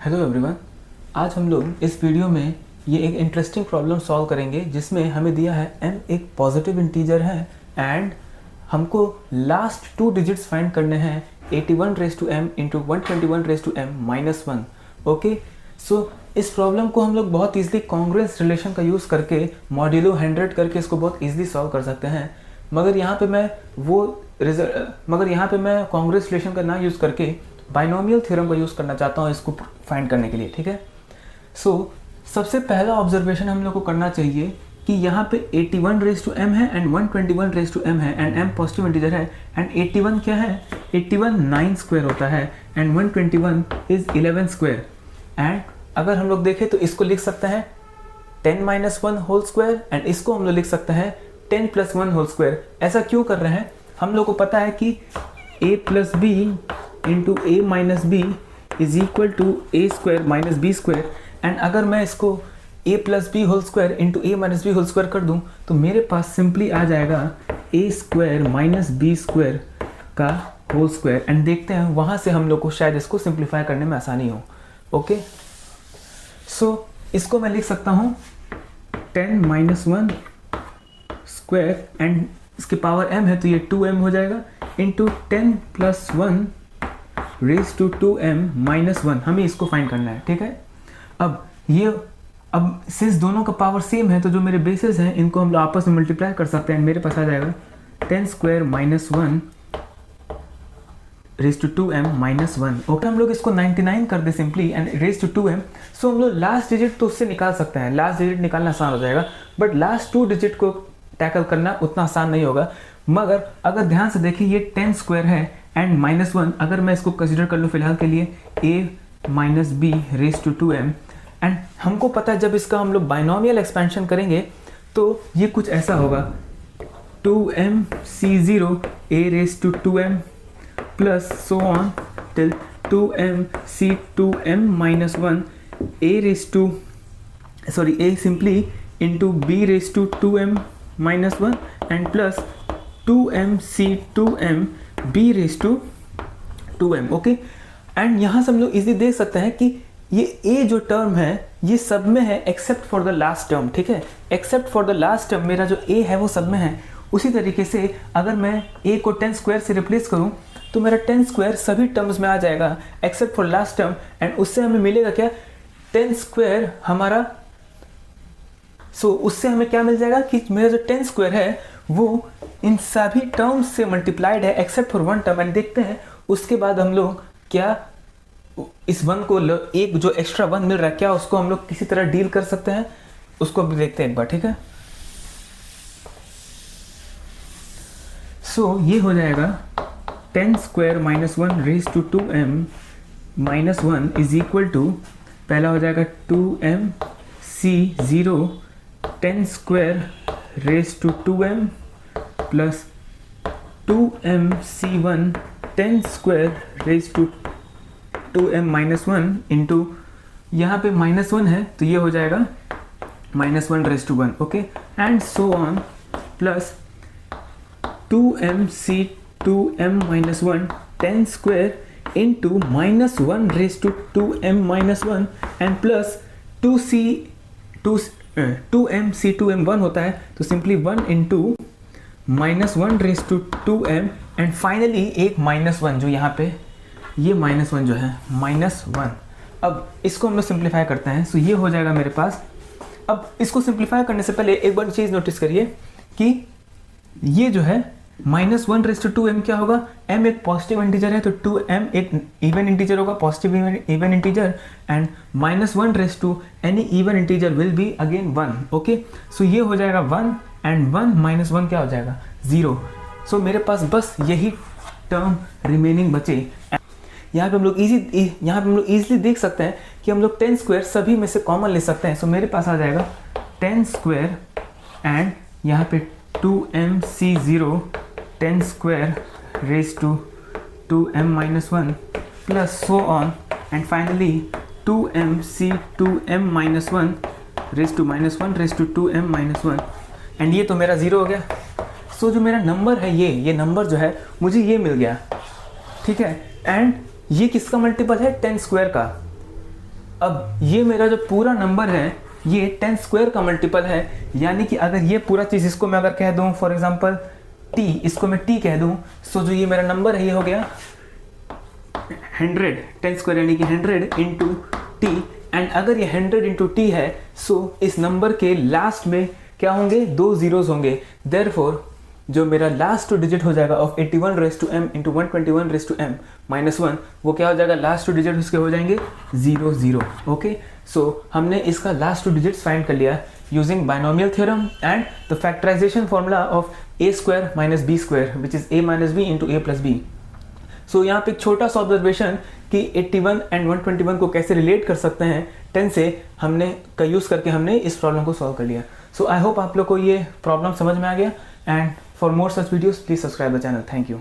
Hello everyone, आज हम लोग इस वीडियो में ये एक इंटरेस्टिंग प्रॉब्लम सॉल्व करेंगे जिसमें हमें दिया है m एक पॉजिटिव इंटीजर है एंड हमको लास्ट 2 डिजिट्स फाइंड करने हैं 81 raise to m into 121 raise to m minus 1। Okay, so इस प्रॉब्लम को हम लोग बहुत ईजिली कॉन्ग्रुएंस रिलेशन का यूज़ करके मॉड्यूलो 100 करके इसको बहुत ईजिली सॉल्व कर सकते हैं। मगर यहाँ पे मैं कॉन्ग्रुएंस रिलेशन का ना यूज़ करके बाइनोमियल थ्योरम का यूज़ करना चाहता हूँ इसको फाइंड करने के लिए। ठीक है, सो सबसे पहला ऑब्जर्वेशन हम लोग को करना चाहिए कि यहाँ पे 81 रेज टू m है एंड 121 रेज टू m है एंड m पॉजिटिव इंटीजर है एंड 81 क्या है, 81 9 स्क्वायर होता है एंड 121 इज 11 स्क्वायर। एंड अगर हम लोग देखें तो इसको लिख सकते हैं 10 माइनस 1 होल स्क्वायर एंड इसको हम लोग लिख सकते हैं 10 प्लस 1 होल स्क्वायर। ऐसा क्यों कर रहे हैं, हम लोग को पता है कि a plus B into A minus B is equal to A square minus B square. And अगर मैं इसको a plus B whole square into A minus B whole square कर दूं तो मेरे पास सिंपली आ जाएगा a square minus B square का होल स्क्वायर। एंड देखते हैं वहाँ से हम लोग को शायद इसको सिंप्लीफाई करने में आसानी हो। ओके, सो इसको मैं लिख सकता हूँ 10 माइनस 1 स्क्वायर एंड इसके पावर m है तो ये 2m हो जाएगा into 10 plus 1 raise to 2m minus 1। हमें इसको फाइंड करना है। ठीक है, अब सिंस दोनों का पावर सेम है तो जो मेरे बेसिस हैं इनको हम लोग आपस में मल्टीप्लाई कर सकते हैं। मेरे पास आ जाएगा 10 square minus 1 raise to 2m minus 1। Okay, हम लोग इसको 99 कर दे simply and raise to 2m। So हम लोग लास्ट डिजिट तो उससे निकाल सकते हैं, लास्ट डिजिट निकालना आसान हो जाएगा, बट लास्ट 2 डिजिट को टैकल करना उतना आसान नहीं होगा। मगर अगर ध्यान से देखिए ये 10 स्क्वायर है एंड माइनस 1, अगर मैं इसको कंसिडर कर लूँ फिलहाल के लिए a minus B raise to 2m and हमको पता है जब इसका हम लोग बाइनोमियल एक्सपेंशन करेंगे तो ये कुछ ऐसा होगा 2mc0 a raise to 2m plus so on till 2mc2m minus 1 a raise to a simply into b raise to 2m minus 1 and plus 2mc2m b raise to 2m। Okay, and यहाँ से हम लोग easily देख सकते हैं कि ये a जो टर्म है ये सब में है except for the last term. ठीक है, except for the last term मेरा जो a है वो सब में है। उसी तरीके से अगर मैं a को 10 स्क्वायर से रिप्लेस करूँ तो मेरा 10 स्क्वायर सभी टर्म्स में आ जाएगा except for last term and उससे हमें मिलेगा क्या, 10 स्क्वायर हमारा। सो उससे हमें क्या मिल जाएगा कि मेरा जो 10 स्क्वायर है वो इन सभी टर्म्स से मल्टीप्लाइड है except for one term. And देखते हैं उसके बाद हम लोग क्या इस वन को एक जो एक्स्ट्रा वन मिल रहा है क्या उसको हम लोग किसी तरह डील कर सकते हैं, उसको भी देखते हैं एक बार। ठीक है, सो ये हो जाएगा 10 square minus 1 raise to 2m minus 1 is equal to, पहला हो जाएगा 2mc0 10 square raise to 2m plus 2mc1 10 square raise to 2m minus 1 into यहाँ पे माइनस 1 है तो ये हो जाएगा minus 1 raise to 1। Okay, and so on plus 2mc2m minus 1 10 square into minus 1 raise to 2m minus 1 and plus 2mc2m 1 होता है तो simply 1 into minus 1 raise to 2m and finally एक माइनस 1 जो यहाँ पे ये माइनस 1 जो है माइनस 1। अब इसको हम लोग सिंप्लीफाई करते हैं। सो ये हो जाएगा मेरे पास। अब इसको सिंप्लीफाई करने से पहले एक बार चीज़ नोटिस करिए कि ये जो है माइनस 1 रेज टू 2m क्या होगा, m एक पॉजिटिव इंटीजर है तो 2m एक इवन इंटीजर होगा, positive even integer and minus 1 raise to any even integer will be again 1। Okay, so ये हो जाएगा 1 एंड 1 माइनस 1 क्या हो जाएगा 0। सो मेरे पास बस यही टर्म रिमेनिंग बचे। यहाँ पे हम लोग इजीली देख सकते हैं कि हम लोग 10 स्क्वायर सभी में से कॉमन ले सकते हैं। सो मेरे पास आ जाएगा 10 स्क्वायर एंड यहाँ पे 2mc0 10 square raise to 2m minus 1 plus so on and finally 2mc2m minus 1 raise to minus 1 raise to 2m minus 1 and ये तो मेरा 0 हो गया। सो जो मेरा नंबर है ये नंबर जो है मुझे ये मिल गया। ठीक है, एंड ये किसका मल्टीपल है 10 स्क्वायर का। अब ये मेरा जो पूरा नंबर है ये 10 स्क्वायर का मल्टीपल है, यानी कि अगर ये पूरा चीज़ इसको मैं अगर कह दूँ फॉर एग्जांपल t, इसको मैं t कह दूँ, सो जो ये मेरा नंबर है ये हो गया 100, 10 स्क्वायर यानी कि 100 इंटू टी। एंड अगर ये 100 इंटू टी है सो इस नंबर के लास्ट में क्या होंगे, 2 जीरोज होंगे। देयरफॉर जो मेरा लास्ट डिजिट हो जाएगा of 81 raise to m into 121 raise to m minus 1, वो क्या हो जाएगा, लास्ट टू डिजिट उसके हो जाएंगे 0 0। ओके, सो हमने इसका लास्ट टू डिजिट्स फाइंड कर लिया using binomial theorem and the factorization formula of a square minus b square which is a minus b into a plus b। So यहाँ पे एक छोटा सा ऑब्जर्वेशन कि 81 एंड 121 को कैसे रिलेट कर सकते हैं 10 से, हमने का यूज़ करके हमने इस प्रॉब्लम को सॉल्व कर लिया। सो आई होप आप लोग को ये प्रॉब्लम समझ में आ गया, and for more such videos please subscribe the channel. Thank you.